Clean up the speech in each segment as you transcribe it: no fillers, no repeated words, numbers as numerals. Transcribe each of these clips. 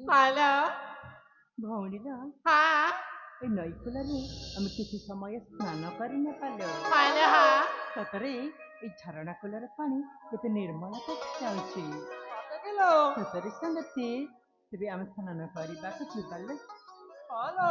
Halo. ଭଉଣୀର Ha. ଏ ନଈକୂଳରେ ଆମେ କିଛି ସମୟ ସ୍ନାନ କରିନେପାଲ। Halo ha. ସତରେ ଏଇ ଝରଣା କୂଲର ପାଣି କେତେ ନିର୍ମଳ ଦେଖାଯାଉଛି। Halo. ସତରେ ସଙ୍ଗତି ତେବେ ଆମେ ସ୍ନାନ କରିବାକୁ ଯିବାଲେ। Halo.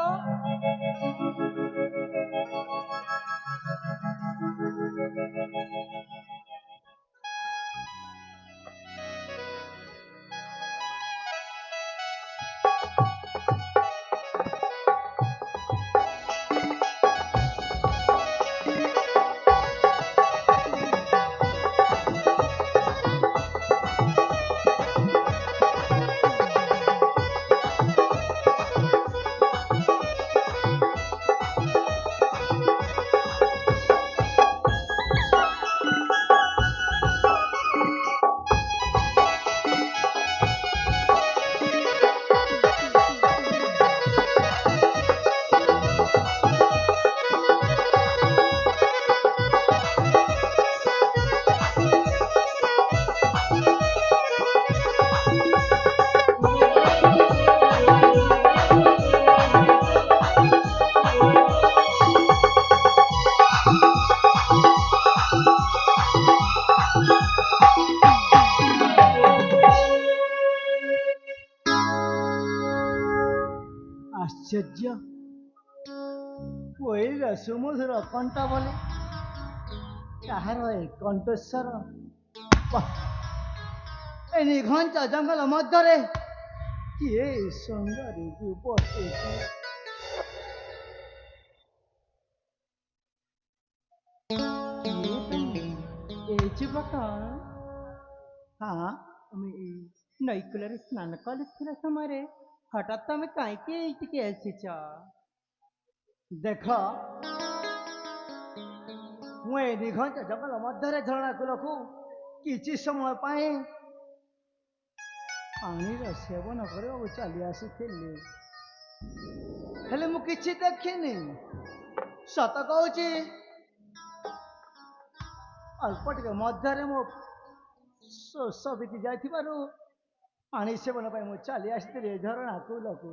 ଆଶ୍ଚର୍ଯ୍ୟ କୋଇଲିର ସୁମଧୁର କଣ୍ଠ ବୋଲି ତାହାର ଏ କଣ୍ଠସ୍ୱର ଏ ନିଘଞ୍ଚ ଜଙ୍ଗଲ ମଧ୍ୟରେ କିଏ ସୁନ୍ଦରୀ ଯୁବତୀ ଏ ଯୁବକ ହଁ ଆମେ ଏଇ ନଈକୂଳରେ ସ୍ନାନ କରୁଥିବା ସମୟରେ ହଠାତ୍ ତମେ କାହିଁକି ଏଇଠିକି ଆସିଛ? ଦେଖ ମୁଁ ଏ ନିଘଞ୍ଚ ଜଙ୍ଗଲ ମଧ୍ୟରେ ଝରଣା କୂଳକୁ କିଛି ସମୟ ପାଇଁ ପାଣିର ସେବନ କରିବାକୁ ଚାଲି ଆସିଥିଲି, ହେଲେ ମୁଁ କିଛି ଦେଖିନି। ସତ କହୁଛି, ଅଳ୍ପ ଟିକେ ମଧ୍ୟରେ ମୋ ଶୋଷ ବିତି ଯାଇଥିବାରୁ ପାଣି ସେବନ ପାଇଁ ମୁଁ ଚାଲି ଆସିଥିଲି ଏ ଝରଣା କୂଳକୁ।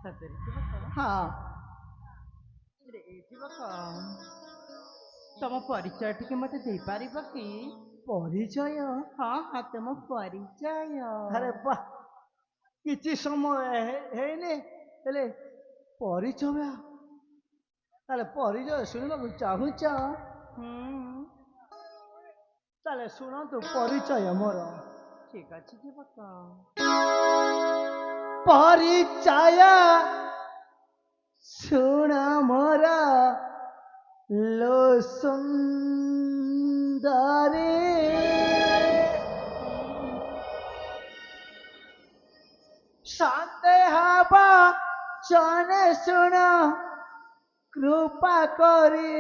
ସତରେ ଯୁବକ ହଁ ଏ ଯୁବକ ତମ ପରିଚୟ ଟିକେ ମତେ ଦେଇପାରିବ କି? ପରିଚୟ? ହଁ ହଁ ତମ ପରିଚୟ। ଆରେ ବା, କିଛି ସମୟ ହେଇନି ହେଲେ ପରିଚୟ, ତାହେଲେ ପରିଚୟ ଶୁଣିବାକୁ ଚାହୁଁଛ? ତାହେଲେ ଶୁଣନ୍ତୁ ପରିଚୟ ମୋର। ଠିକ ଅଛି ଯୁବକ। ପରିଚୟ ଶୁଣ ମୋର ଲୋ ସୁନ୍ଦରୀ, ସନ୍ଦେହ ବଚନେ ଶୁଣ କୃପା କରି,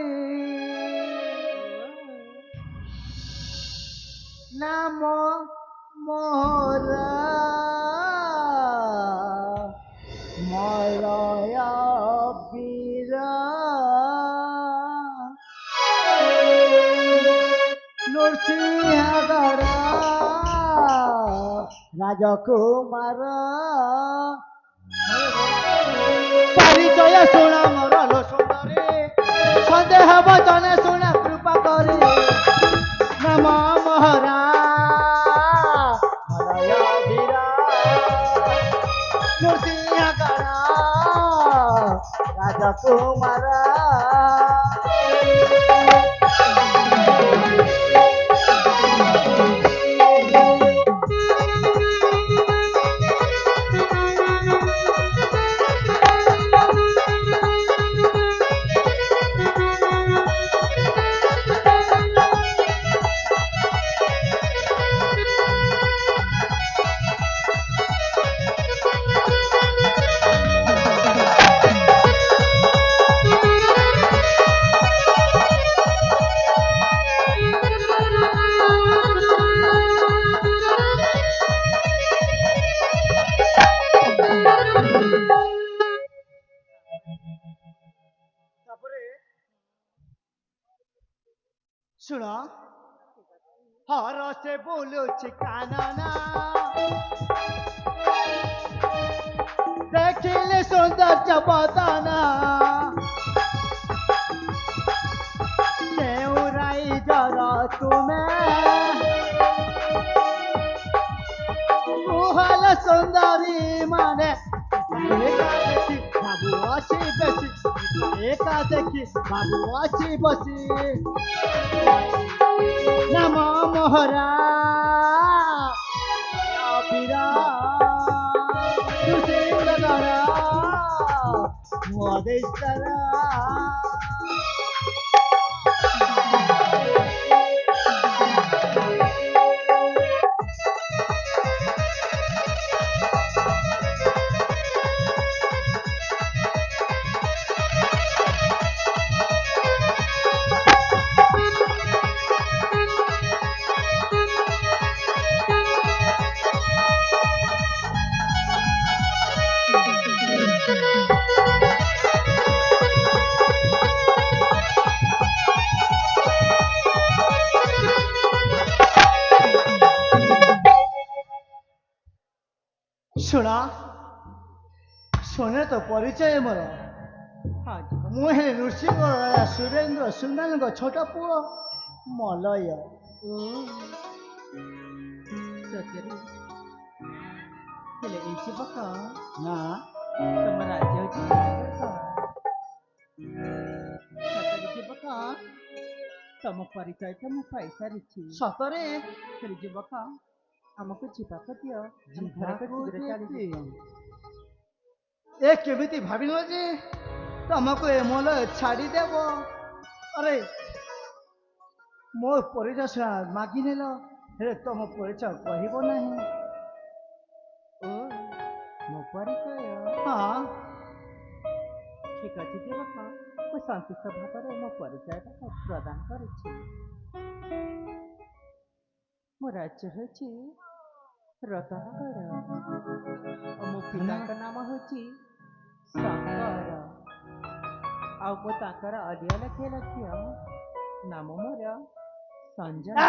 ନାମ ମୋର ମଲୟ ବୀର, ନୃସିଂହଗଡ଼ ରାଜକୁମାର। ପରିଚୟ ଶୁଣ ମୋର ଲୋ ସୁନ୍ଦରୀ, ସନ୍ଦେହ ବଚନେ ଶୁଣ କୃପା କରି, ନାମ ମହରା ମଲୟ ବୀର, ନୃସିଂହଗଡ଼ ରାଜକୁମାର। ଶୁଣ ହର ସେ ବୁଲୁଛି କାନନା ଦେଖିଲେ ସୌନ୍ଦର୍ଯ୍ୟ ବଦନା କେଉଁ ରାଇଜର ତୁମେ କୁହଲ ସୁନ୍ଦରୀ ମାନେ ଏକା ଦେଖି ବାବୁ ଅଛି ବେଶୀ ଏକା ଦେଖି ବାବୁ ଅଛି ବସି নাম মোহরা অবিরা সুসিন্দরা মদেশরা ଶୁଣ ଶୁଣେ ତ ପରିଚୟ ମୋର हाँ जी ମୁଁ ହେଲେ ନୃସିଂହ ରାଜା ସୁରେନ୍ଦ୍ର ସୁନ୍ଦରଙ୍କ ଛୋଟ ପୁଅ ମଲୟ ସତରେ ହେଲେ ଏଇ ଯୁବକ ନା ତମ ରାଜ୍ୟ ହେଉଛି ସତରେ ଯୁବକ ତମ ପରିଚୟ ତ ମୁଁ ପାଇସାରିଛି ସତରେ ହେଲେ ଯୁବକ ଆମକୁ ଯିବାକୁ ଦିଅ ଆମେ ଘରକୁ ଶୀଘ୍ର ଚାଲିଯିବୁ। ଏ କେମିତି ଭାବିଲ ଯେ ତମକୁ ଏ ମଲ ଛାଡ଼ିଦେବ ଆରେ ମୋ ପରିଚୟ ସିନା ମାଗି ନେଲ ହେଲେ ତମ ପରିଚୟ କହିବ ନାହିଁ ଓ ମୋ ପରିଚୟ ହଁ ଠିକ ଅଛି ଯୁବକ ମୁଁ ସନ୍ତୁଷ୍ଟ ଭାବରେ ମୋ ପରିଚୟଟା ପ୍ରଦାନ କରୁଛି ମୋ ରାଜ୍ୟ ହେଉଛି ରତନଗଡ଼ ଆଉ ମୋ ପିତାଙ୍କ ନାମ ହେଉଛି ଶଙ୍କର ଆଉ ମୁଁ ତାଙ୍କର ଅଲିଆ ଲେଖିଆ ଲେଖିଆ ନାମ ମୋର ସଞ୍ଜନା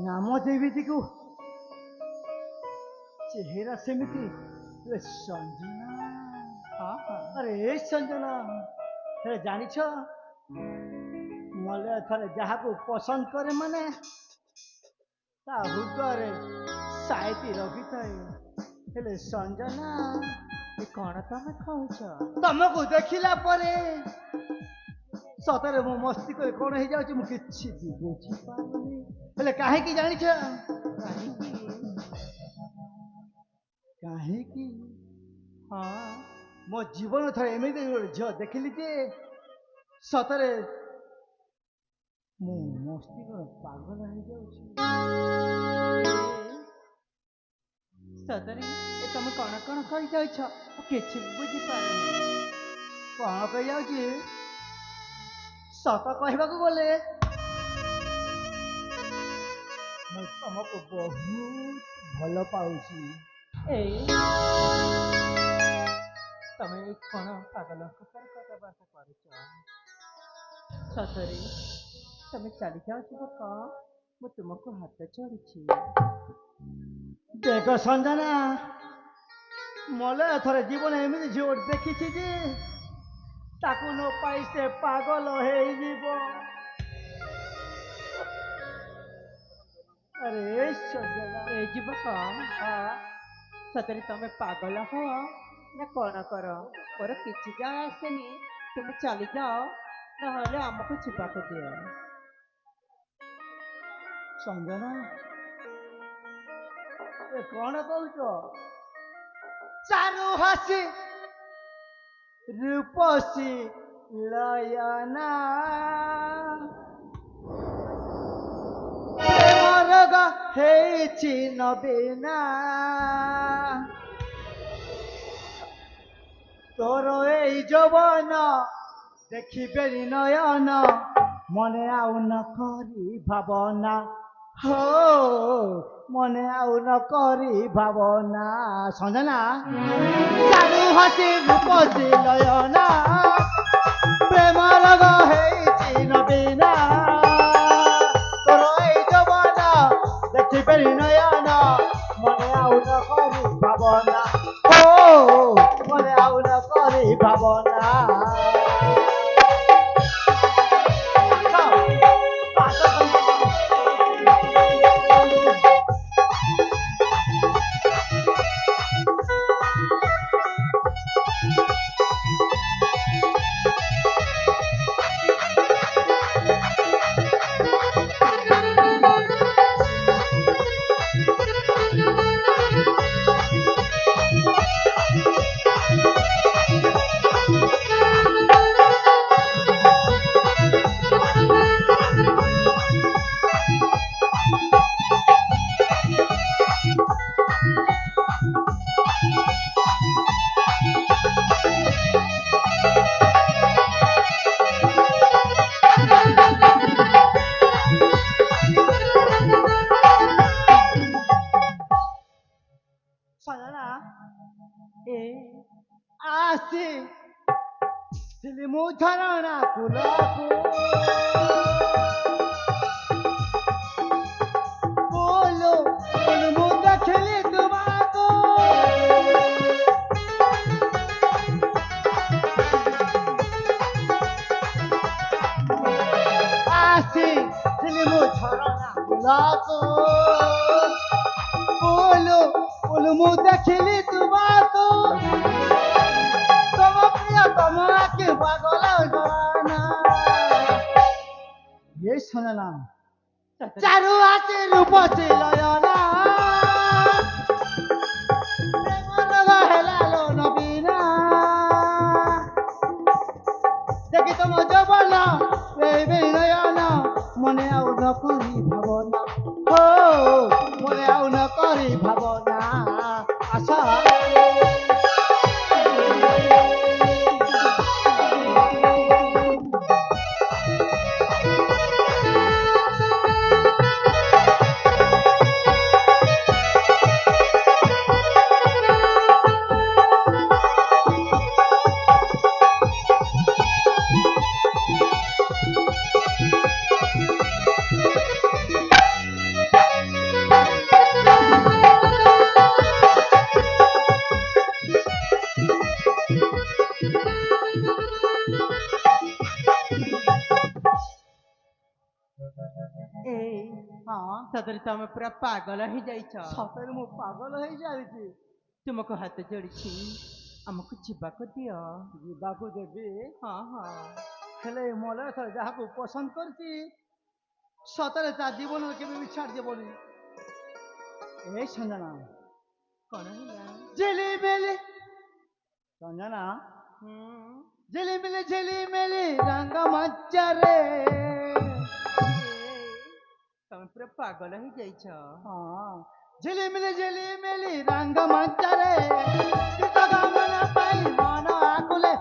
ନାମ ଯେମିତିକୁ ଚେହେରା ସେମିତି ହେଲେ ସଞ୍ଜନା ହଁ ହଁ ଆରେ ଏ ସଞ୍ଜନା ହେଲେ ଜାଣିଛ ମଲେ ଥରେ ଯାହାକୁ ପସନ୍ଦ କରେ ମାନେ ତା ହୃଦୟରେ ସାଇତି ରଖିଥାଏ ହେଲେ ସଞ୍ଜନା ଏ କ'ଣ ତମେ କହୁଛ ତମକୁ ଦେଖିଲା ପରେ ସତରେ ମୋ ମସ୍ତିଷ୍କରେ କ'ଣ ହେଇଯାଉଛି ମୁଁ କିଛି ବି ବୁଝିପାରୁନି ହେଲେ କାହିଁକି ଜାଣିଛ କାହିଁକି କାହିଁକି ହଁ ମୋ ଜୀବନ ଥରେ ଏମିତି ଗୋଟେ ଝିଅ ଦେଖିଲି ଯେ ସତରେ ମୁଁ ମସ୍ତିଷ୍କର ପାଗଳ ହେଇଯାଉଛି ସତରେ ଏ ତମେ କ'ଣ କ'ଣ କହିଯାଉଛ ମୁଁ କିଛି ବି ବୁଝିପାରୁନି କ'ଣ କହିଯାଉଛି ସତ କହିବାକୁ ଗଲେ ମୁଁ ତମକୁ ବହୁତ ଭଲ ପାଉଛି ଏଇ ତମେ କ'ଣ ପାଗଳଙ୍କ ପରି କଥାବାର୍ତ୍ତା କରୁଛ ସତରେ ତମେ ଚାଲିଯାଅ ଯୁବକ ମୁଁ ତୁମକୁ ହାତ ଯୋଡୁଛି ଦେଖ ସଞ୍ଜନା ମଲେ ଥରେ ଜୀବନ ଏମିତି ଝିଅ ଦେଖିଛି ଯେ ତାକୁ ନ ପାଇ ସେ ପାଗଳ ହେଇଯିବ ଆରେ ସଞ୍ଜନା ଏ ଯୁବକ ସତରେ ତମେ ପାଗଳ ହୁଅ ନା କ'ଣ କର ମୋର କିଛି ଯାଏ ଆସେନି ତୁମେ ଚାଲିଯାଅ ନହେଲେ ଆମକୁ ଯିବାକୁ ଦିଅ ସଞ୍ଜନା ଏ କ'ଣ କହୁଛ ଚାରୁ ହାସି ରୂପସୀ ଲୟନା ପ୍ରେମରଗ ହେଇଛି ନବୀନା ତୋର ଏଇ ଯୌବନ ଦେଖିବେନି ନୟନ ମନେ ଆଉ ନ କରି ଭାବନା हो मने आउ न करी भावना सञ्जना चारु हसी रूपसी लयना প্রেম রোগ হয়েছি নবীনা তোর এই যৌবন দেখিবে নয়ন মনে আউ ন করি ভাবনা ও মনে আউ ন করি ভাবনা সজনা এ আসি দিলি মু ঝরনা কুলাকু বলো বলো মু দেখলি তোমাকু আসি দিলি মু ঝরনা কুলাকু বলো বলো মু দেখলি তোমাকু তম প্রিয় তম আঁকি পাগল জনা এই শোনালাম চারু আছে রূপসী লয়না প্রেম রোগ হেলালো নবীনা দেখি তম যৌবন প্রেমে নয়ন মনে আউ ন করি ভাবনা ও মনে আউ ন করি ভাবনা আশা ଏ ହଁ ସତରେ ତମେ ପୁରା ପାଗଳ ହେଇଯାଇଛ। ସତରେ ମୁଁ ପାଗଳ ହେଇଯାଇଛି ତୁମକୁ ହାତ ଯୋଡ଼ିଛି ଆମକୁ ଯିବାକୁ ଦିଅ। ଯିବାକୁ ଦେବି ହଁ ହଁ ହେଲେ ମଲେ ଯାହାକୁ ପସନ୍ଦ କରିଛି ସତରେ ତା ଜୀବନରେ କେବେ ବି ଛାଡ଼ି ଦେବନି এই ସଞ୍ଜନା କଣ ହେଲା? ଝିଲିମିଲି ସଞ୍ଜନା ଝିଲିମିଲି ଝିଲିମିଲି ରଙ୍ଗ ମଞ୍ଚରେ ତମେ ପୁରା ପାଗଳ ହେଇଯାଇଛ। ହଁ ଝିଲିମିଲି ରଙ୍ଗ ମଞ୍ଚରେ ଗୀତ ଗମନ ପାଇଁ ମନ ଆକୁଲେ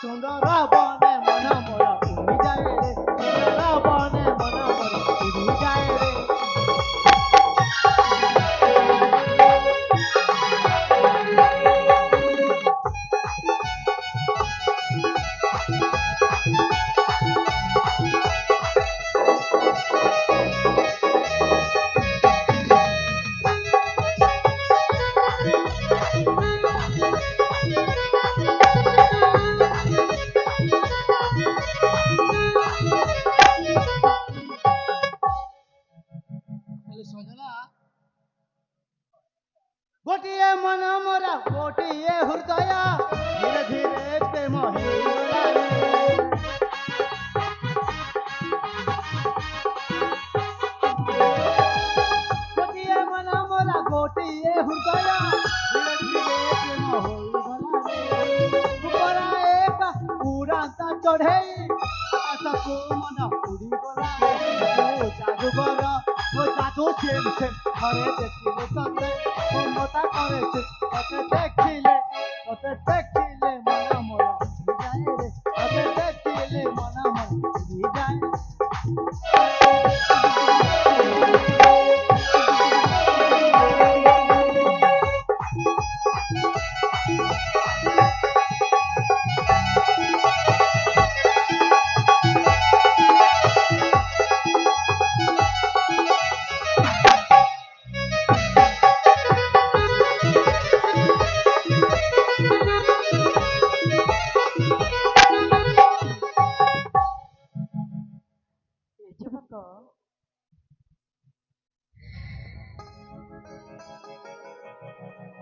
ସୁନ୍ଦର ବନେ ମନ ମୋର ଉଡ଼ି ଯାଏ ରେ ସୁନ୍ଦର ବନେ ମନ ମୋର ଉଡ଼ି ଯାଏ ରେ ଗୋଟିଏ ମନ ମୋର ଗୋଟିଏ ହୃଦୟ ଧୀରେ ଧୀରେ ପ୍ରେମ ହେଇଗଲା ଗୋଟିଏ ମନ ମୋର ଗୋଟିଏ ହୃଦୟ ଧୀରେ ଧୀରେ ପ୍ରେମ ହୋଇଗଲା ଉପର ଏକ ଉଡ଼ାନ୍ତା ଚଢ଼େଇ ଆକାଶକୁ ମନ ଉଡ଼ିଗଲା ଓ ଜାଦୁଘର ଓ ଜାଦୁ ସେମ୍ ସେମ୍ ଘରେ ଦେଖିଲେ ସତେ মমতা করেছে তোতে দেখিলে মন মোর যায় রে তোতে দেখিলে মন মোর যায়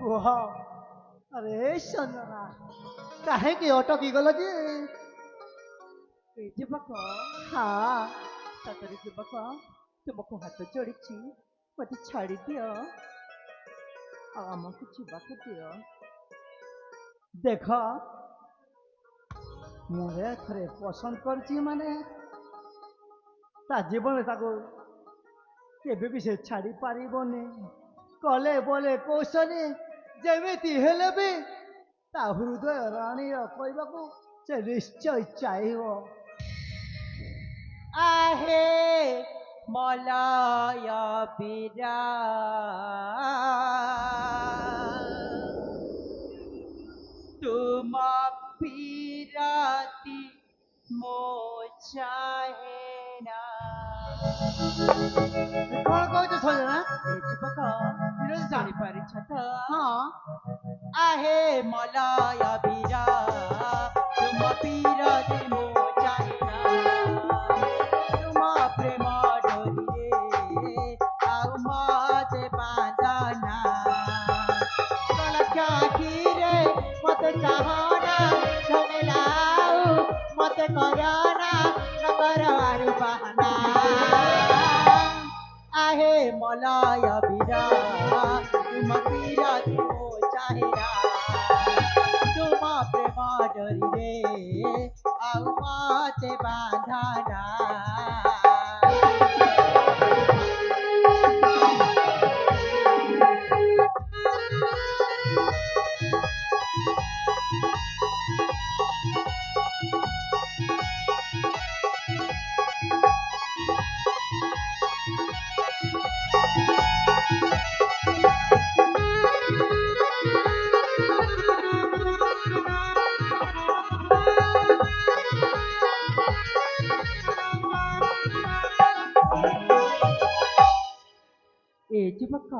କୁହ ଆରେ ସଞ୍ଜନା କାହିଁକି ଅଟକି ଗଲ ଯେ ଏ ଯୁବକ ହଁ ସତରେ ଯୁବକ ତୁମକୁ ହାତ ଯୋଡ଼ିଛି ମତେ ଛାଡ଼ି ଦିଅ ଆଉ ଆମକୁ ଯିବାକୁ ଦିଅ। ଦେଖ ମୁଁ ଥରେ ପସନ୍ଦ କରିଛି ମାନେ ତା ଜୀବନରେ ତାକୁ କେବେ ବି ସେ ଛାଡ଼ି ପାରିବନି। କଲେ ବୋଲେ କୌଶଳେ ଯେମିତି ହେଲେ ବି ତା ହୃଦୟ ରାଣୀର କହିବାକୁ ସେ ନିଶ୍ଚୟ ଚାହିଁବ। आहे मलय बिरा तुम पीराती मो चाहे ना। କଣ କହୁଛ ସଞ୍ଜନା? ଏ ଯୁବକ ବିରୋଧୀ ଜାଣିପାରିଛ ତ? ହଁ आहे मलय बिरा तुम पीराती मो चाहे ना। तुम प्रेम डोरिरे ଆଉ ମତେ ବାନ୍ଧନା। କଳକା ଆଖିରେ ମତେ ଚାହନା ଝମେଲା ଆଉ ମତେ କରନା ନଗର ଆରୁ ବାହାନା। आहे मलय बिरा तुम पीराती मो चाहेना। तुम प्रेम डोरिरे ଆଉ ମତେ ବାନ୍ଧନା। ए ଯୁବକ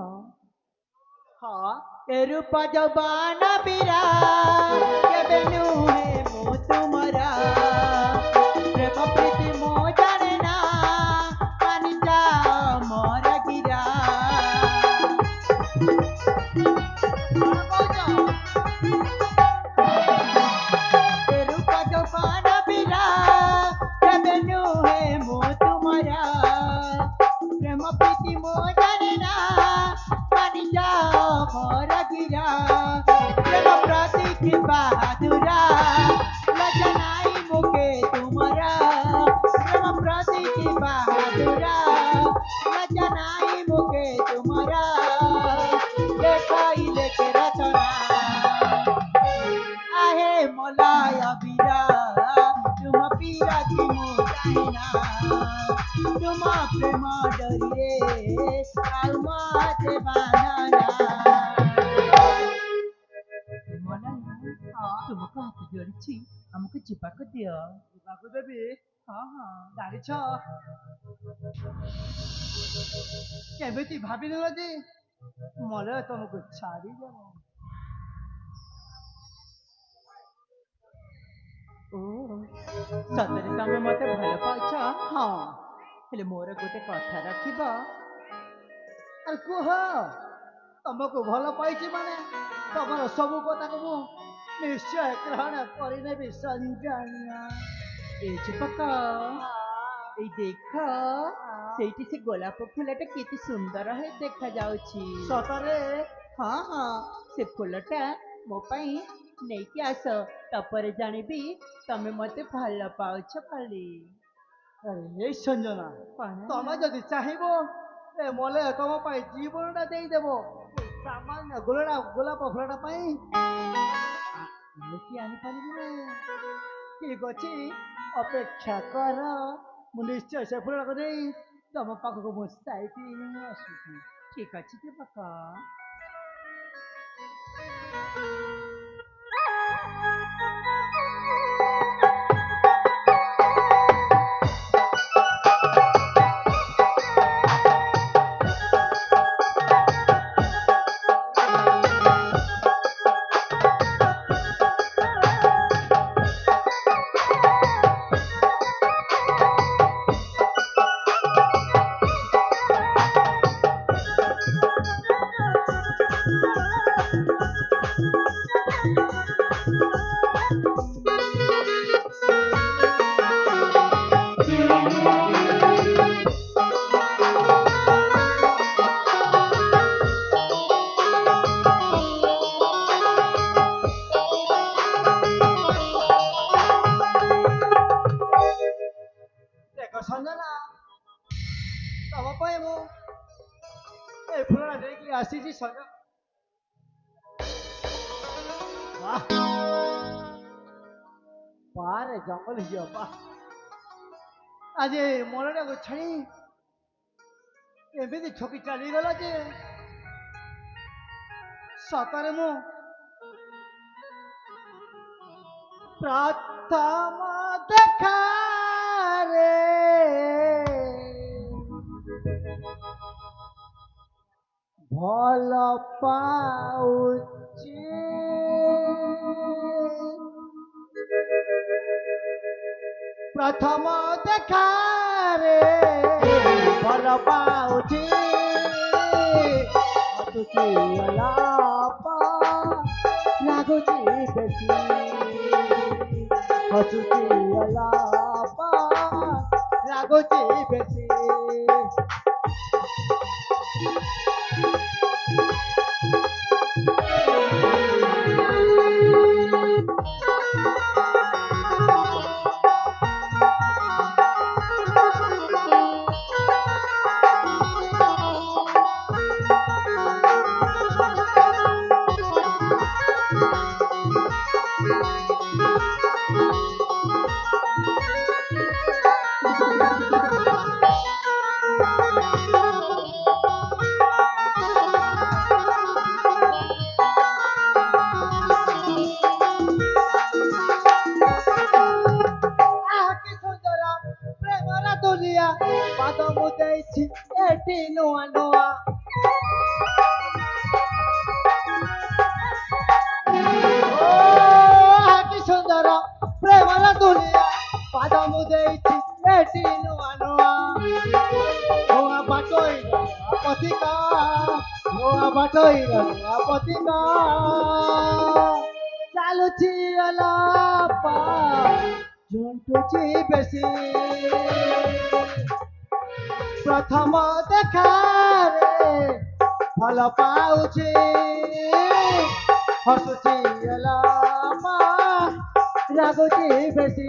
ହଁ ଏ ରୂପ ଯୌବନ ବୀରା କେବେ ନୁହେଁ ମୁଁ ତୁମର। ପ୍ରେମ ପ୍ରୀତି ମୁଁ ଜାଣେ ନା ମାନି ଯାଅ ମୋର ଗିରା। କଣ କହୁଛ? ଏ ରୂପ ଯୌବନ ବୀରା କେବେ ନୁହେଁ ମୁଁ ତୁମର। ପ୍ରେମ ପ୍ରୀତି ମୁଁ ଜାଣେ ନା ମାନି ଯାଅ ମୋର ଗିରା। ପ୍ରେମ ପ୍ରତି କି ବାହାଦୁରା ଲଜ୍ଜା ନାଇଁ ମୁକେ ତୁମର। ପ୍ରେମ ପ୍ରତି କି ବାହାଦୁରା ଲଜ୍ଜା ନାଇଁ ମୁକେ ତୁମର। ଦେଖାଇଲେ କେ ରଚନା आहे मलय बिरा तुम पीराती मो चाहेना। तुम प्रेम डोरिरे ଆଉ ମତେ ବାନ୍ଧନା। ମଲୟ ତୁମକୁ ହାତ ଯୋଡ଼ିଛି ଆମକୁ ଯିବାକୁ ଦିଅ। ଯିବାକୁ ଦେବି। ହଁ ହଁ ଜାଣିଛ କେମିତି ଭାବିନେଲ ଯେ ମଲୟ ତମକୁ ଛାଡ଼ିଦେବ। ଓ ସତରେ ତମେ ମତେ ଭଲ ପାଉଛ? ହଁ ହେଲେ ମୋର ଗୋଟେ କଥା ରଖିବ। ଆରେ କୁହ ତମକୁ ଭଲ ପାଇଛି ମାନେ ତମର ସବୁ କଥାକୁ ମୁଁ ନିଶ୍ଚୟ ଗ୍ରହଣ କରିନେବି ସଞ୍ଜନା। ଏ ଯୁବକ ଏଇ ଦେଖ ସେଇଠି ସେ ଗୋଲାପ ଫୁଲଟା କେତେ ସୁନ୍ଦର ହେଇ ଦେଖାଯାଉଛି। ସତରେ ହଁ ହଁ ସେ ଫୁଲଟା ମୋ ପାଇଁ ନେଇକି ଆସ ତାପରେ ଜାଣିବି ତମେ ମତେ ଭଲ ପାଉଛ ବୋଲି। ଆରେ ସଞ୍ଜନା କଣ? ତମେ ଯଦି ଚାହିଁବ ଏ ମଲୟ ତମ ପାଇଁ ଜୀବନଟା ଦେଇଦେବ। ଏ ସାମାନ୍ୟ ଗୋଲାପ ଫୁଲଟା ପାଇଁ ନେଇକି ଆଣିପାରିବି ନା। ଠିକ ଅଛି ଅପେକ୍ଷା କର ମୁଁ ନିଶ୍ଚୟ ସେ ଫୁଲଟାକୁ ନେଇ ତମ ପାଖକୁ ମୁଁ ସାଇତି ଆସୁଛି। ଠିକ ଅଛି ଯୁବକ। ହେଇଗଲା ତମ ପାଇଁ ମୁଁ ଏ ଫୁଲଟା ନେଇକି ଆସିଛି ସଜ ବାହାରେ ଜଙ୍ଗଲ ହେଇଯିବ ବା ଆଜି ମନଟାକୁ ଛାଡ଼ି ଏମିତି ଠକି ଚାଲିଗଲା ଯେ ସତରେ ମୁଁ ପ୍ରଥମ ଦେଖାରେ ଭଲ ପାଉଛି ପ୍ରଥମ ଦେଖାରେ ଭଲ ପାଉଛି ହସୁଛି ଅଲାପ ଲାଗୁଛି ବେଶୀ ହସୁଛି ଅଲାପ ଲାଗୁଛି ବେଶୀ ପାଦ ମୁଁ ଦେଇଛି ଏଠି ନୂଆ ନୂଆ କି ସୁନ୍ଦର ପ୍ରେମର ଦୁନିଆ ପାଦ ମୁଁ ଦେଇଛି ଏଠି ନୂଆ ନୂଆ ନୂଆ ବାଟୋଇ ପଥିକା ନୂଆ ବାଟୋଇ ପଥିକା ଚାଲୁଛି ଅଲାପା ଝୁଣ୍ଟୁଛି ବେଶୀ ପ୍ରଥମ ଦେଖାରେ ଭଲ ପାଉଛି ହସୁଛି ଅଲାପା ଲାଗୁଛି ବେଶୀ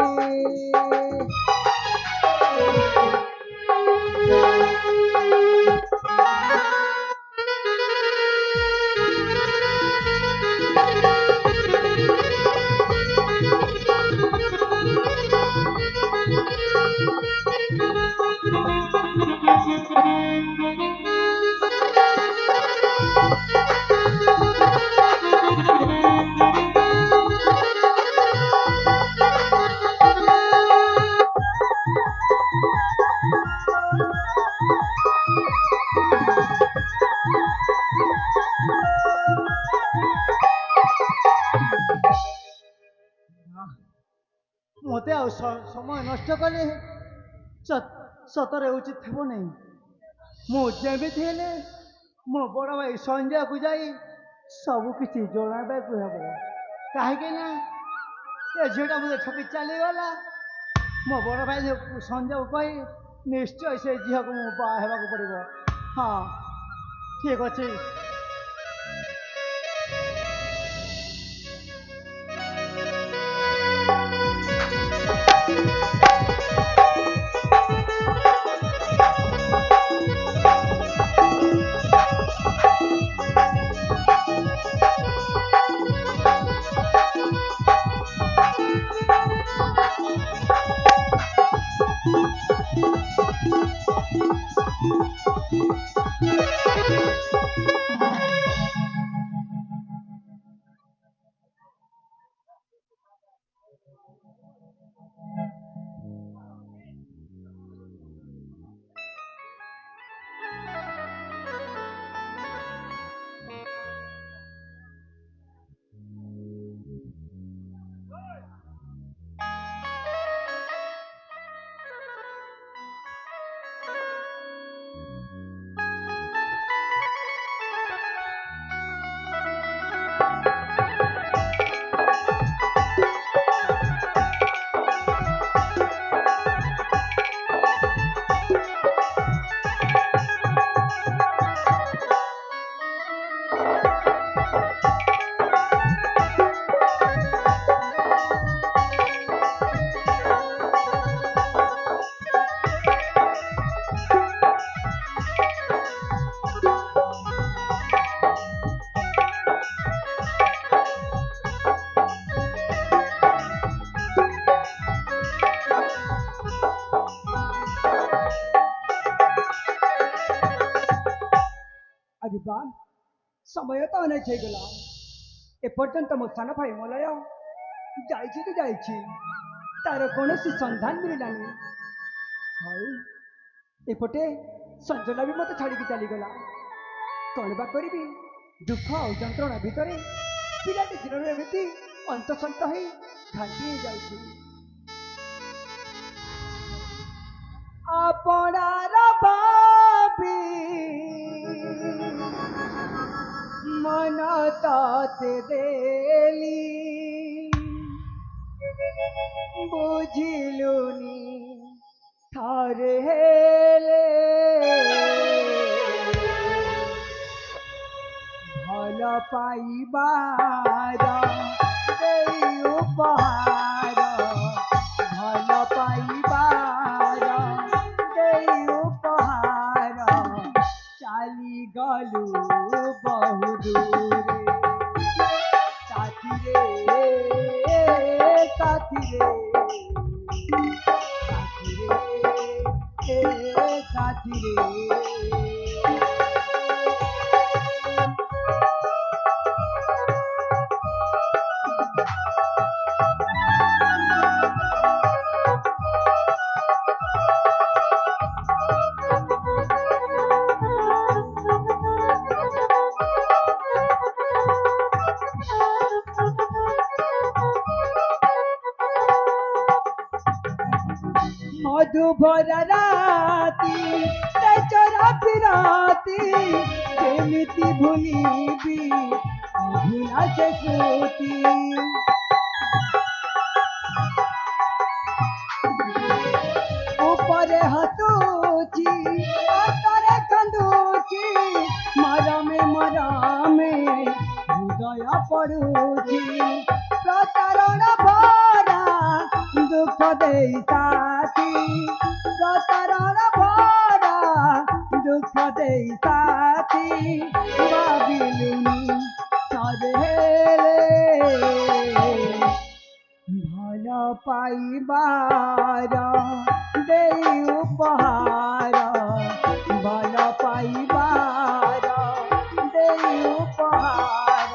ମତେ ଆଉ ସମୟ ନଷ୍ଟ କଲେ ସତରେ ଉଚିତ ହେବ ନାହିଁ ମୁଁ ଯେମିତି ହେଲେ ମୋ ବଡ଼ ଭାଇ ସଞ୍ଜୟକୁ ଯାଇ ସବୁ କିଛି ଜଣାଇବାକୁ ହେବ କାହିଁକି ନା ଏ ଝିଅଟା ମୋତେ ଠକି ଚାଲିଗଲା ମୋ ବଡ଼ ଭାଇ ସଞ୍ଜୟକୁ କହି ନିଶ୍ଚୟ ସେ ଝିଅକୁ ମୁଁ ବାହା ହେବାକୁ ପଡ଼ିବ ହଁ ଠିକ୍ ଅଛି ବା ସମୟ ତ ଅନେକ ହେଇଗଲା ଏପର୍ଯ୍ୟନ୍ତ ମୋ ସାନ ଭାଇ ମଲୟ ଯାଇଛି ତ ଯାଇଛି ତାର କୌଣସି ସନ୍ଧାନ ମିଳିଲାନି। ହଉ ଏପଟେ ସଞ୍ଜନା ବି ମୋତେ ଛାଡ଼ିକି ଚାଲିଗଲା। କଣ ବା କରିବି ଦୁଃଖ ଆଉ ଯନ୍ତ୍ରଣା ଭିତରେ ପିଲାଟି ଦିନରୁ ଏମିତି ଅନ୍ତସନ୍ତ ହେଇ ଘାଣ୍ଟି ହେଇଯାଉଛି। ଆପଣାର ଭାବି ମନ ତତେ ଦେଲି ବୁଝିଲୁନି ଥରେ ହେଲେ ଭଲ ପାଇବାର ଦେଇ ଉପହାର ଭଲ ପାଇବାର ଦେଇ ଉପହାର ଚାଲିଗଲୁ ବହୁ ଦୂରେ ସାଥିରେ ସାଥିରେ ସାଥିରେ ସାଥିରେ ମଧୁଭରା ରାତି ତେଜରା ରାତି କେମିତି ଭୁଲିବି ଅଭୁଲା ସେ ସ୍ମୃତି ଉପରେ ହସୁଛି ହାତରେ କାନ୍ଦୁଛି ମରମେ ମରମେ ହୃଦୟ ପଡୁଛି ପ୍ରତାରଣ ଭରା ଦୁଃଖ ଦେଇ ସାଥି ପ୍ରତାରଣ ଭରା ଦୁଃଖ ଦେଇ ସାଥି ଭାବିଲୁନି ଥରେ ହେଲେ ଭଲ ପାଇବାର ଦେଇ ଉପହାର ଭଲ ପାଇବାର ଦେଇ ଉପହାର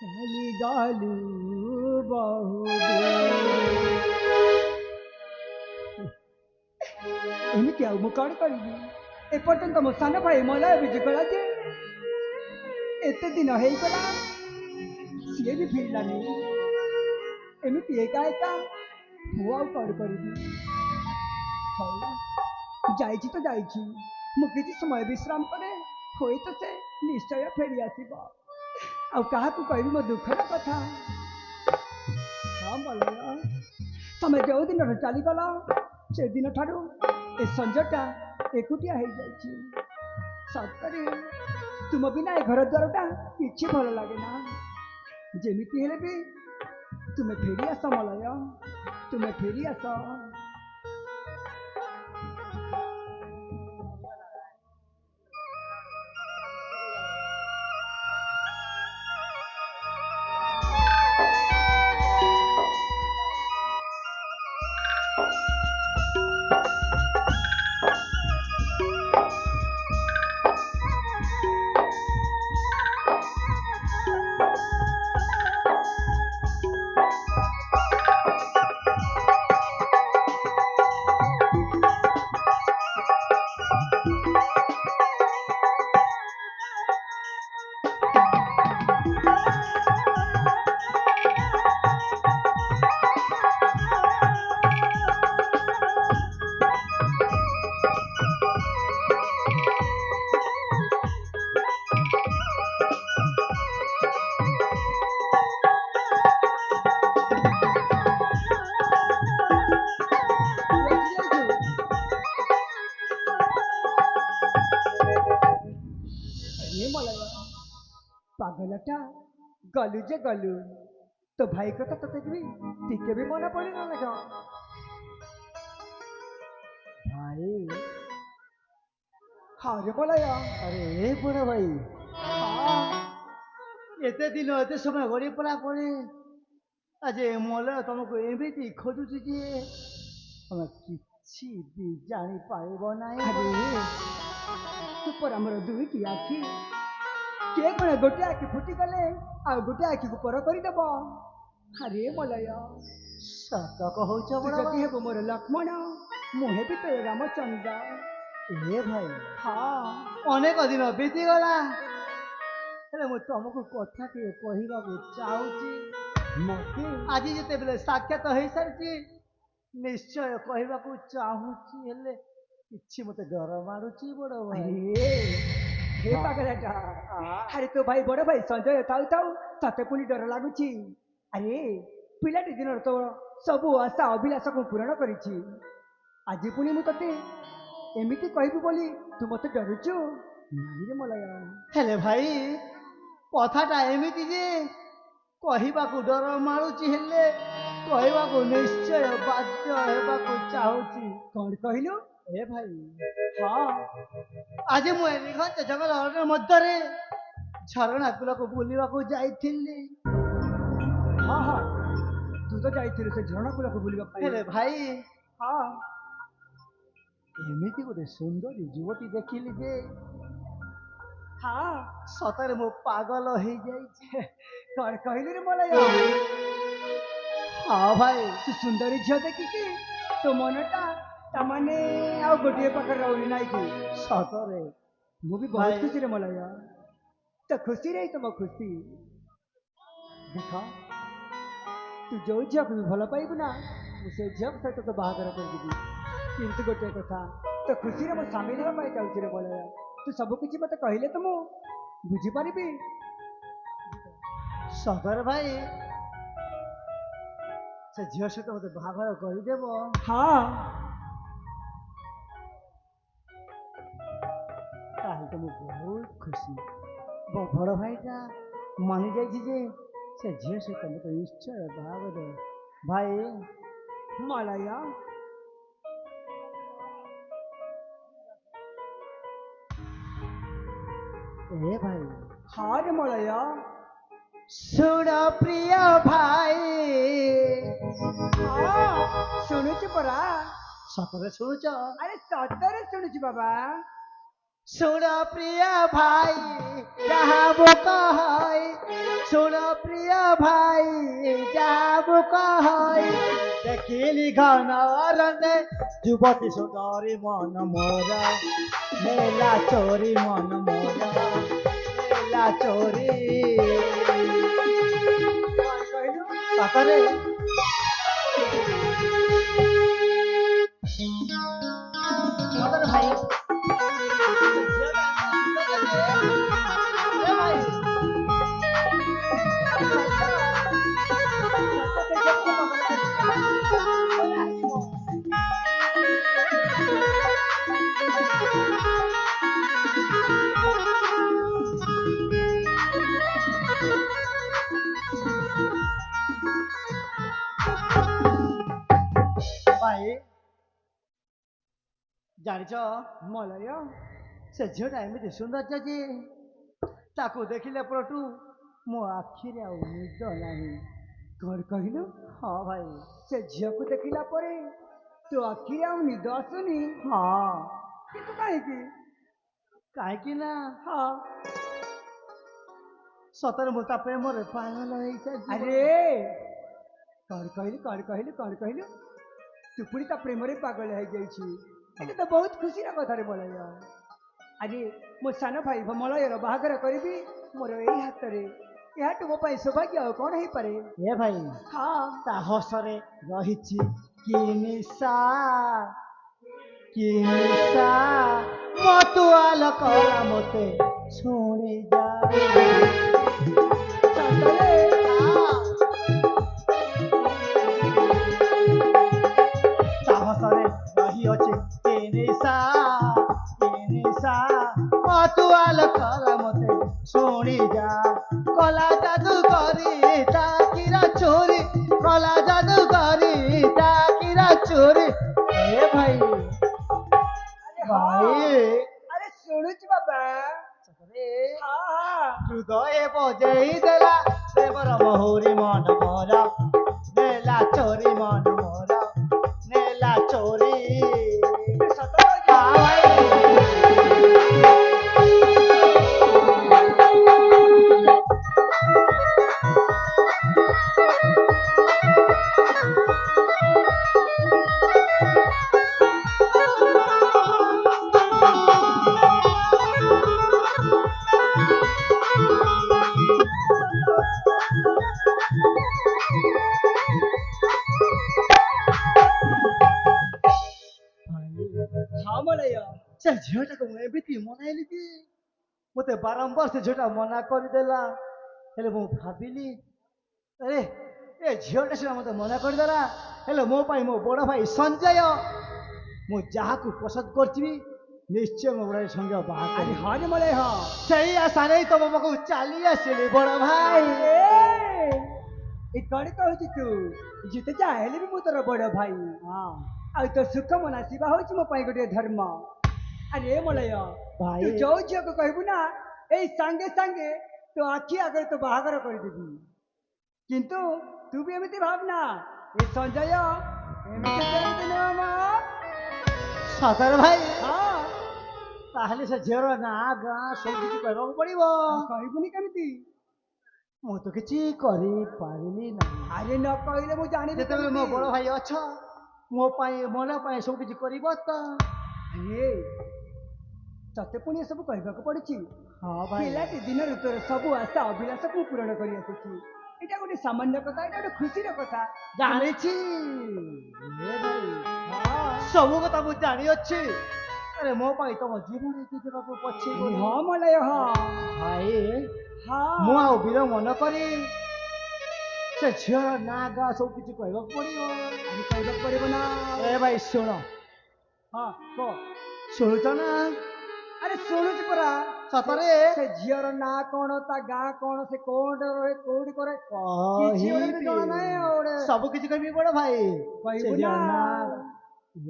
ଚାଲିଗଲୁ ବହୁ ଏମିତି ଆଉ ମୁଁ କଣ କରିବି ଏପର୍ଯ୍ୟନ୍ତ ମୋ ସାନ ଭାଇ ମଲୟ ବିଜିଗଲା ଯେ ଏତେ ଦିନ ହେଇଗଲା ସିଏ ବି ଫିରିଲାନି ଏମିତି ଏକା ଏକା ମୁଁ ଆଉ କଣ କରିବି। ହଉ ଯାଇଛି ତ ଯାଇଛି ମୁଁ କିଛି ସମୟ ବିଶ୍ରାମ କରେ ହୁଏତ ସେ ନିଶ୍ଚୟ ଫେରି ଆସିବ ଆଉ କାହାକୁ କହିବି ମୋ ଦୁଃଖର କଥା। ହଁ ମଲୟ ତମେ ଯେଉଁ ଦିନରୁ ଚାଲିଗଲ ସେଦିନ ଠାରୁ ଏ ସଞ୍ଜଟା ଏକୁଟିଆ ହେଇଯାଇଛି ସତରେ ତୁମ ବିନା ଏ ଘର ଦ୍ୱାରଟା କିଛି ଭଲ ଲାଗେ ନା। ଯେମିତି ହେଲେ ବି ତୁମେ ଫେରି ଆସ ମଲୟ ତୁମେ ଫେରି ଆସ। ପାଗଲଟା ଗଲୁ ଯେ ଗଲୁ ତୋ ଭାଇ କଥା ତତେ ବି ଟିକେ ବି ମନେ ପଡ଼ିଲା ନା କଣ ଭାଇ ହଁ ରେ ମଲୟ ଆରେ ଏ ପରା ଭାଇ ହଁ ଏତେ ଦିନ ଏତେ ସମୟ ଗଡ଼ି ପଡ଼ିଲା ପରେ ଆଜି ମଲୟ ତମକୁ ଏମିତି ଖୋଜୁଛି ଯେ ତମେ କିଛି ବି ଜାଣିପାରିବ ନାହିଁ। ଆରେ सुपर आमर दुईटी आखि किए कण गोटे आखि फुटिगले आ गोटे आखि को पर करदेव अरे मलय ସତ କହୁଛ तू ବଡ଼ जदि ଭାଇ। हेबु मोर लक्ष्मण मु हेबि तो रामचंद्र। ଏ ଭାଇ हाँ ଅନେକ ଦିନ ବିତିଗଲା ହେଲେ ମୁଁ ତମକୁ କଥାଟିଏ କହିବାକୁ ଚାହୁଁଛି। मते ଆଜି ଯେତେବେଳେ ସାକ୍ଷାତ ହେଇସାରିଛି ନିଶ୍ଚୟ କହିବାକୁ ଚାହୁଁଛି ହେଲେ କିଛି ମତେ ଡର ମାଡୁଛି ବଡ ଭାଇ। अरे हे पागलाटा अरे तो भाई बड़ भाई संजय थाउ थाउ तते पुनी डर लागुची। अरे पिलाटी दिन तो सबु आशा अभिलाष को पूरण करिछि आज पुनी मु तते एमिति कहबी बोली तू मते डरुचु नानी रे मलया। ହେଲେ ଭାଇ କଥାଟା ଏମିତି ଯେ କହିବାକୁ ଡର ମାଡୁଛି ହେଲେ କହିବାକୁ ନିଶ୍ଚୟ ବାଧ୍ୟ ହେବାକୁ ଚାହୁଁଛି। कौन कहलु ଏ ଭାଇ हाँ ଆଜି ମୁଁ ଏ ନିଘଞ୍ଚ ଜଙ୍ଗଲ ଅରଣ୍ୟ ମଧ୍ୟରେ ଝରଣା କୂଳକୁ ବୁଲିବାକୁ ଯାଇଥିଲି। हाँ हाँ तू तो जाइथिलु से झरणा कुला को बुलिबा ହେଲେ ଭାଇ हाँ ଏମିତି ଗୋଟେ ସୁନ୍ଦରୀ ଯୁବତୀ ଦେଖିଲି ଯେ हाँ ସତରେ ମୁଁ ପାଗଳ ହେଇଯାଇଛି। कौन कहलु रे मलया ହଁ ଭାଇ तू सुंदरी झियो देखिकी तो मनटा तामाने आउ गोटिए पाखर रहली नाई की ସତରେ ମୁଁ ବି ଭାଇ। ବହୁତ ଖୁସିରେ ମଲୟା ତ ଖୁସିରେ ହିଁ ତମ ଖୁସି ଦେଖ ତୁ ଯୋଉ ଝିଅକୁ ବି ଭଲ ପାଇବୁ ନା ମୁଁ ସେଇ ଝିଅକୁ ସହିତ ତ ବାହାଘର କରିଦେବି କିନ୍ତୁ ଗୋଟିଏ କଥା ତ ଖୁସିରେ ମୁଁ ସାମିଲ ହେବା ପାଇଁ ଚାହୁଁଛି ରେ ମଲୟା ତୁ ସବୁ କିଛି ମତେ କହିଲେ ତ ମୁଁ ବୁଝିପାରିବି। ସତରେ ଭାଇ ସେ ଝିଅ ସହିତ ମତେ ବାହାଘର କରିଦେବ ହଁ ତାହେଲେ ତ ମୁଁ ବହୁତ ଖୁସି। ମୋ ବଡ଼ ଭାଇଟା ମାନି ଯାଇଛି ଯେ ସେ ଝିଅ ସହିତ ମତେ ନିଶ୍ଚୟ ବାହାଘର ଭାଇ। ମଲୟା ଏ ଭାଇ ହଁ ରେ ମଲୟା ଶୁଣ ପ୍ରିୟ ଭାଇ ହଁ ଶୁଣୁଛି ପରା ସତରେ ଶୁଣୁଛ? ଆରେ ସତରେ ଶୁଣୁଛି ବାବା ଶୁଣ ପ୍ରିୟ ଭାଇ ଯାହା ମୁଁ କହଇ ଶୁଣ ପ୍ରିୟ ଭାଇ ଯାହା ମୁଁ କହଇ ଦେଖିଲି ଘନ ଅରଣ୍ୟ ଯୁବତୀ ସୁନ୍ଦରୀ ମନ ମୋର ନେଲା ଚୋରି ମନ ମୋର ନେଲା ଚୋରି। କଣ କହିଲୁ ସତରେ ସତରେ ଭାଇ ଭାଇ ଜାଣିଛ ମଲୟା ସେ ଝିଅଟା ଏମିତି ସୌନ୍ଦର୍ଯ୍ୟ ଯେ ତାକୁ ଦେଖିଲେ ପରଠୁ ମୋ ଆଖିରେ ଆଉ ନିଦ ନାହିଁ। କଣ କହିଲୁ ହଁ ଭାଇ ସେ ଝିଅକୁ ଦେଖିଲା ପରେ ତୋ ଆଖିରେ ଆଉ ନିଦ ଆସୁନି ହଁ କିନ୍ତୁ କାହିଁକି କାହିଁକି ନା ହଁ ସତରେ ମୁଁ ତା ପ୍ରେମରେ ପାଗଳ ହେଇଯାଇଛି। ଆରେ କଣ କହିଲୁ କଣ କହିଲୁ କଣ କହିଲୁ ତୁ ପୁଣି ତା ପ୍ରେମରେ ପାଗଳ ହେଇଯାଇଛି ଏଟା ତ ବହୁତ ଖୁସିର କଥାରେ ମଲୟ ଆରେ ମୋ ସାନ ଭାଇ ମଲୟର ବାହାଘର କରିବି ମୋର ଏଇ ହାତରେ ଏହାଠୁ ମୋ ପାଇଁ ସୌଭାଗ୍ୟ ଆଉ କଣ ହେଇପାରେ। ଏ ଭାଇ ହଁ ତା ହସରେ ରହିଛି କି ନିଶା କି ନିଶା ମତୁଆଲ କଲା ମତେ ଶୁଣି ଯା ସତରେ ତା ହସରେ ରହିଅଛି କି ନିଶା ମତୁଆଲ କଲା ମତେ ଶୁଣି ଯା କଲା ଯାଦୁ କରି ତାକିରା ଚୋରି କଲା ଯାଦୁ କରି ତାକିରା ଚୋରି। ଏ ଭାଇ ଆରେ ହଁ ଭାଇ ଆରେ ଶୁଣୁଛି ବାବା ସତରେ ହଁ ହଁ ହୃଦୟ ବଜେଇ ଦେଲା ପ୍ରେମର ମହୁରୀ ମନ ମୋର ନେଲା ଚୋରି ମନ ମୋର ନେଲା ଚୋରି। ସତ ଭାଇ ହଁ ମଲୟ ସେ ଝିଅଟାକୁ ମୁଁ ଏମିତି ମନାଇଲି ଯେ ମତେ ବାରମ୍ବାର ସେ ଝିଅଟା ମନା କରିଦେଲା। ହେଲେ ମୁଁ ଭାବିଲି ଆରେ ଏ ଝିଅଟା ସିନା ମତେ ମନା କରିଦେଲା, ହେଲେ ମୋ ପାଇଁ ମୋ ବଡ଼ ଭାଇ ସଞ୍ଜୟ, ମୁଁ ଯାହାକୁ ପସନ୍ଦ କରିଥିବି ନିଶ୍ଚୟ ମୋ ବଡ଼ ଭାଇ ସଞ୍ଜୟ ବାହା ଆରେ କରିବି। ହଁ ରେ ମଲୟ ହଁ ସେଇ ଆଶାରେ ତମ ପାଖକୁ ଚାଲି ଆସିଲି ବଡ଼ ଭାଇ। ଏ କଣ କହୁଛୁ ତୁ? ଯେତେ ଯାହା ହେଲେ ବି ମୁଁ ତୋର ବଡ ଭାଇ। ହଁ ଆଉ ତୋ ସୁଖ ମନାସିବା ହଉଛି ମୋ ପାଇଁ ଗୋଟିଏ ଧର୍ମ। ଆରେ ମଲୟ ଭାଇ। ତୁ ଯୋଉ ଝିଅକୁ କହିବୁ ନା ଏଇ ସାଙ୍ଗେ ସାଙ୍ଗେ ତୋ ଆଖି ଆଗରେ ତୋ ବାହାଘର କରିଦେବି। କିନ୍ତୁ ତୁ ବି ଏମିତି ଭାବନା ଏ ସଞ୍ଜୟ ଏମିତି ସେମିତି ନୁହଁ ମ। ସତରେ ଭାଇ? ହଁ ତାହେଲେ ସେ ଝିଅର ନାଁ ଗାଁ ସବୁ କିଛି କହିବାକୁ ପଡିବ। ଆଉ କହିବୁନି କେମିତି? ମୁଁ ତ କିଛି କରିପାରିଲି ନାହିଁ। ଆରେ ନ କହିଲେ ମୁଁ ଜାଣିବି ଯେତେବେଳେ ମୋ କେମିତି? ବଡ଼ ଭାଇ ଅଛ ମୋ ପାଇଁ ମନ ପାଇଁ ସବୁ କିଛି କରିବ ତ। ଆରେ ତତେ ପୁଣି ଏସବୁ କହିବାକୁ ପଡୁଛି? ହଁ ଭାଇ। ପିଲାଟି ଦିନରୁ ତୋର ସବୁ ଆଶା ଅଭିଳାଷକୁ ମୁଁ ପୂରଣ କରି ଆସୁଛି। ଏଇଟା ଗୋଟେ ସାମାନ୍ୟ କଥା, ଏଇଟା ଗୋଟେ ଖୁସିର କଥା। ଜାଣିଛି ଏ ଭାଇ, ହଁ ସବୁ କଥା ମୁଁ ଜାଣିଅଛି। ଆରେ ମୋ ପାଇଁ ତମ ଜୀବନ ଦେବାକୁ ପଛେଇବନି। ହଁ ମଲୟ ହଁ ଭାଇ ହଁ ମୁଁ ଆଉ ବିଳମ୍ବ ନ କରି ସେ ଝିଅର ନାଁ ଗାଁ ସବୁ କିଛି କହିବାକୁ ପଡିବ। ଆରେ କହିବାକୁ ପଡିବ ନା। ଏ ଭାଇ ଶୁଣ, ହଁ କହ। ଶୁଣୁଛ ନା? ଆରେ ଶୁଣୁଛି ପରା। ସତରେ? ସେ ଝିଅର ନାଁ କଣ, ତା ଗାଁ କଣ, ସେ କୋଉଠି ରହେ, କୋଉଠି କରେ, କିଛି ଗୋଟେ ବି ଜଣା ନାହିଁ ଆଉ ଗୋଟେ। ସବୁ କିଛି କହିବି ବଡ଼ ଭାଇ। କହିବୁ ସେ ନା। ଝିଅର ନାଁ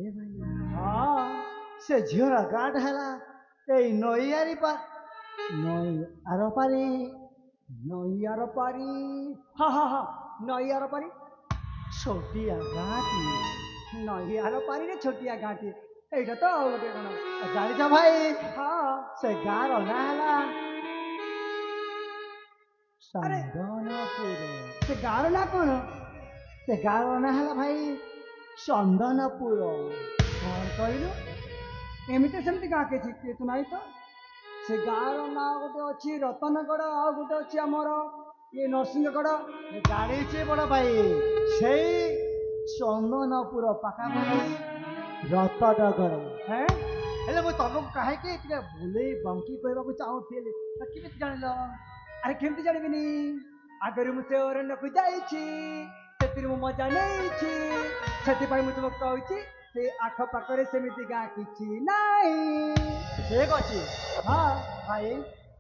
ଏ ଭାଇ, ହଁ ସେ ଝିଅର ଗାଁଟା ହେଲା ଏଇ ନଈ ଆରପାରି। ନଈଆର ପାରି। ହଁ ହଁ ହଁ ନଈଆର ପାରି। ଛୋଟିଆ ଗାଁଟି। ନଈଆର ପାରିରେ ଛୋଟିଆ ଗାଁଟି। ଏଇଟା ତ ଆଉ ଗୋଟେ କଣ? ଜାଣିଛ ଭାଇ ହଁ ସେ ଗାଁର ନାଁ ହେଲା ଆରେ ଚନ୍ଦନପୁର। ସେ ଗାଁର ନାଁ କଣ? ସେ ଗାଁର ନାଁ ହେଲା ଭାଇ ଚନ୍ଦନପୁର। କଣ କହିଲୁ? ଏମିତି ସେମିତି ଗାଁ କିଛି ତୁ ନାହିଁ ତ? ସେ ଗାଁର ନାଁ ଗୋଟେ ଅଛି ରତନଗଡ଼, ଆଉ ଗୋଟେ ଅଛି ଆମର ଇଏ ନରସିଂହଗଡ଼। ଜାଣିଛି ବଡ଼ ଭାଇ, ସେଇ ଚନ୍ଦନପୁର ପାଖାପାଖି ରତନଗଡ଼। ହେଁ ହେଲେ ମୁଁ ତମକୁ କାହିଁକି ଟିକେ ଭୁଲେଇ ବଙ୍କି କହିବାକୁ ଚାହୁଁଥିଲି, ତ କେମିତି ଜାଣିଲ? ଆରେ କେମିତି ଜାଣିବିନି? ଆଗରୁ ମୁଁ ସେ ଅରଣ୍ୟକୁ ଯାଇଛି, ସେଥିରୁ ମୁଁ ମଜା ନେଇଛି, ସେଥିପାଇଁ ମୁଁ ତୁମକୁ କହୁଛି ସେ ଆଖପାଖରେ ସେମିତି ଗାଁ କିଛି ନାହିଁ। ଠିକ ଅଛି ହଁ ଭାଇ,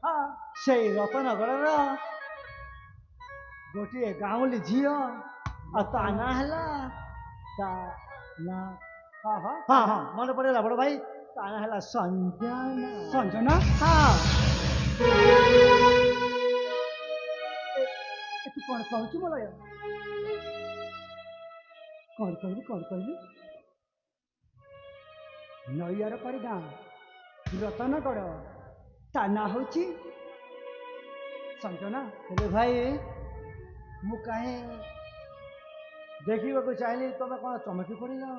ହଁ ସେଇ ରତନଗଡ଼ର ଗୋଟିଏ ଗାଉଁଲି ଝିଅ, ଆଉ ତା ନାଁ ହେଲା ତା ନାଁ ହଁ ହଁ ହଁ ହଁ ମନେ ପଡ଼ିଗଲା ବଡ଼ ଭାଇ, ତା ନାଁ ହେଲା ସଞ୍ଜନା। ସଞ୍ଜନା। ହଁ ଏ ତୁ କଣ କହୁଛୁ ମଲୟ? କଣ କହିଲୁ କଣ କହିଲୁ? ନଈଆର ପାରି ଗାଁ ରତନଗଡ଼, ତା ନାଁ ହଉଛି ସଞ୍ଜନା। ହେଲେ ଭାଇ ମୁଁ କାହିଁ ଦେଖିବାକୁ ଚାହିଁଲି, ତମେ କଣ ଚମକି ପଡ଼ିଲ?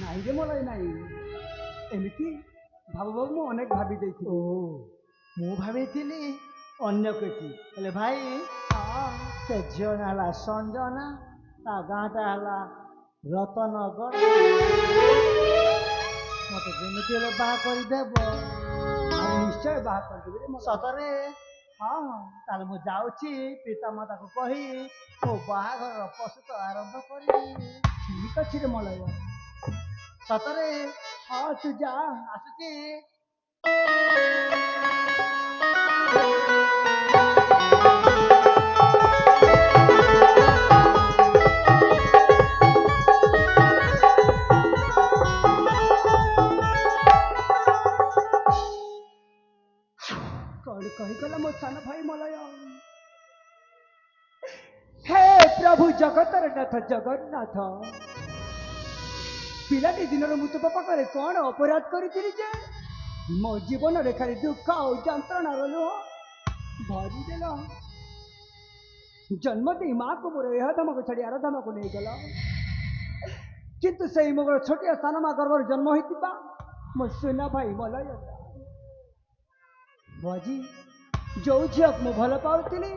ନାଇଁ ରେ ମଲୟ ନାଇଁ, ଏମିତି ଭାବୁ ଭାବୁ ମୁଁ ଅନେକ ଭାବି ଓ ଦେଇଥିଲି। ମୁଁ ଭାବିଥିଲି ଅନ୍ୟ କିଛି। ହେଲେ ଭାଇ ସେ ଝିଅ ନାଁ ହେଲା ସଞ୍ଜନା, ତା ଗାଁଟା ହେଲା ରତନଗଡ଼। ମତେ ଯେମିତି ହେଲେ ବାହା କରିଦେବ। ଆଉ ନିଶ୍ଚୟ ବାହା କରିଦେବି ରେ ମଲୟ। ସତରେ? ହଁ ତାହେଲେ ମୁଁ ଯାଉଛି ପିତା ମାତାକୁ କହି ମୋ ବାହାଘରର ପ୍ରସ୍ତୁତ ଆରମ୍ଭ କରିବି। ଠିକ ଅଛି ରେ ମଲୟ। ସତରେ? ହଁ ତୁ ଯା। ଆସୁଛି। କଣ କହିଗଲା ମୋ ସାନ ଭାଇ ମଲୟ? ହେ ପ୍ରଭୁ ଜଗତର ନାଥ ଜଗନ୍ନାଥ, ପିଲାଟି ଦିନରୁ ମୁଁ ତୁମ ପାଖରେ କଣ ଅପରାଧ କରିଥିଲି ଯେ ମୋ ଜୀବନରେ ଖାଲି ଦୁଃଖ ଆଉ ଯନ୍ତ୍ରଣାର ଲୁହ ଭରିଦେଲ। ଜନ୍ମ ଦେଇ ମାକୁ ମୋର ଏହା ଧାମକୁ ଛାଡ଼ି ଆର ଧାମକୁ ନେଇଗଲ, କିନ୍ତୁ ସେଇ ମୋର ଛୋଟିଆ ସାନ ମା ଗର୍ଭରେ ଜନ୍ମ ହୋଇଥିବା ମୋ ସୁନା ଭାଇ ମଲୟ, ଆଜି ଯୋଉ ଝିଅକୁ ମୁଁ ଭଲ ପାଉଥିଲି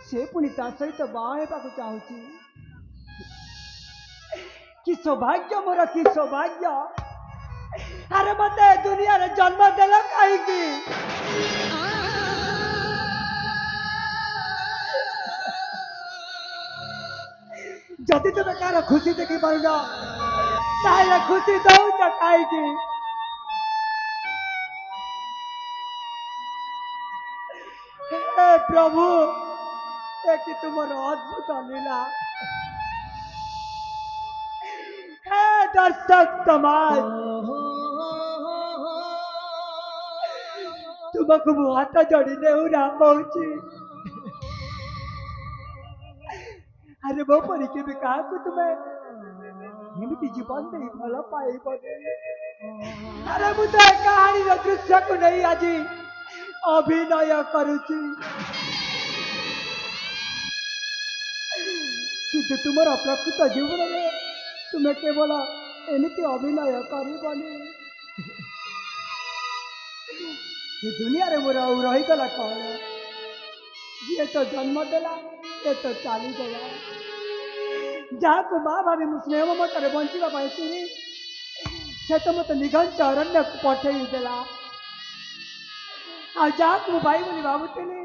ସେ ପୁଣି ତା ସହିତ ବାହା ହେବାକୁ ଚାହୁଁଛି। କି ସୌଭାଗ୍ୟ ମୋର, କି ସୌଭାଗ୍ୟ! अरे मत दुनिया रे जन्म देल कहीं जदि तुम कार खुशी देखी पार ताहले खुशी दौच कहीं हे प्रभु एक तुम अद्भुत लीला हे दर्शक समाज तुमको मु हाथ जोड़ी देउरा पहुंची अरे वो परी के भी कहा को तुम्हें एमती जीवन दे भल पाई अरे मु तो कहानी दृश्य को नहीं आज अभिनय करुची किंतु तुम प्रकृत जीवन में तुम्हें केवल एमती अभिनय करबनी ये दुनिया रे मोर रहीगला कौन ये तो जन्म देला ये तो चली गला जहाँ को माँ भाभी मुस्लिम मत बंचा चुनी से तो मत निघंच अरण्य पठेई देला आ जहाँ को भाई बोली भावुली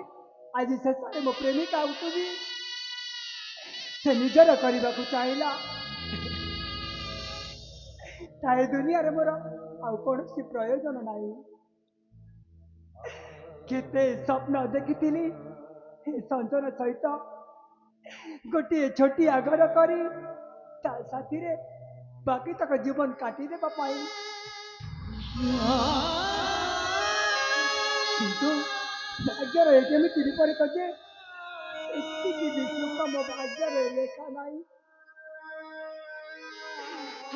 आज शेष मो प्रेमिका उठुबी से निजर करने को चाहिला ताए दुनिया रे मोर आउ कौन प्रयोजन नहीं केते स्वप्न देखी संजन सहित गोटे छोटी घर करी साथी रे बाकी तक जीवन काटी देबा पाई किंतु भाग्यर केमिति विपरीत जे एतिकी विश्व मो भाग्यर लेखा नहीं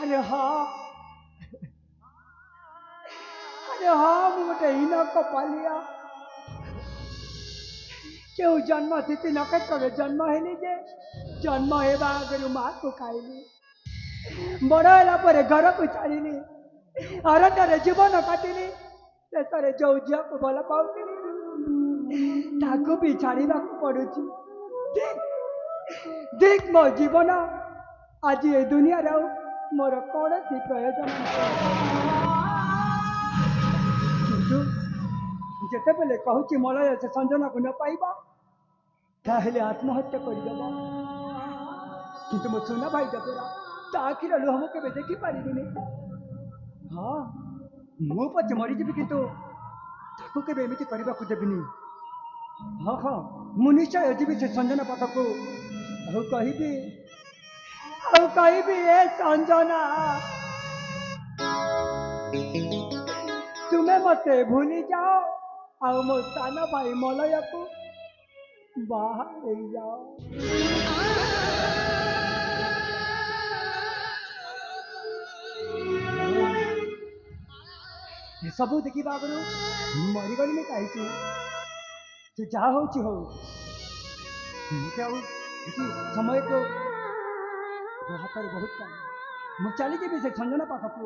अरे हाँ गोटे हीन कपालिया क्यों जन्म तिथि नक्षत्र जन्म है जे जन्म हेबा आगे माँ को खाइली बड़ है घर को छाड़ी अरण्य जीवन काटिली शेष जो झील को भल पाऊली भी छाड़ा पड़ुची देख मो जीवन आज ये दुनिया रे मोर कौन सी प्रयोजन किंतु जिते बेले कहूँ मलय से संजना को न पाइबा ताहले आत्महत्या करदेव किंतु मो सुना भाई जबरा आखिर लुह मु के देखी पारिनी हाँ मु पचे मरीजी किंतु ताकू के एमती करने को देविनी हाँ हाँ मु निश्चय जीवी से संजना पाखक कहबी ए संजना तुम्हें मते भूली जाओ आ मो सान भाई मलय को बाहर जाओ ये सब देखी बाबू मरीगली कहीं से जहाँ हो समय को हाथ में बहुत कम मु चली जी से संजना पाखक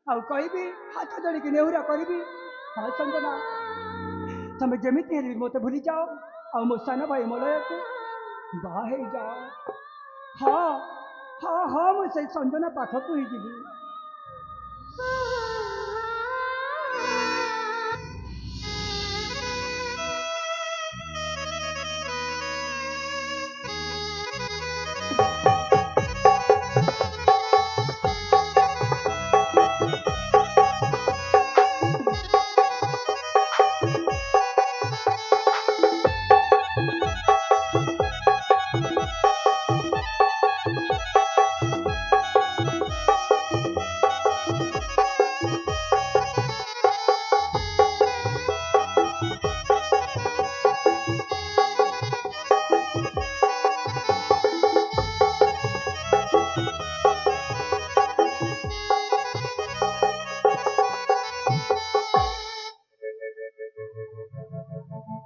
आउ कहबी हाथ जोड़ी नेहुरा करी हाँ संजना तुम जमी हेल्ली मत भूली जाओ आ मो सान भाई मलय को बाहे जाओ हाँ हाँ हाँ मुझे संजना पाखक ही जी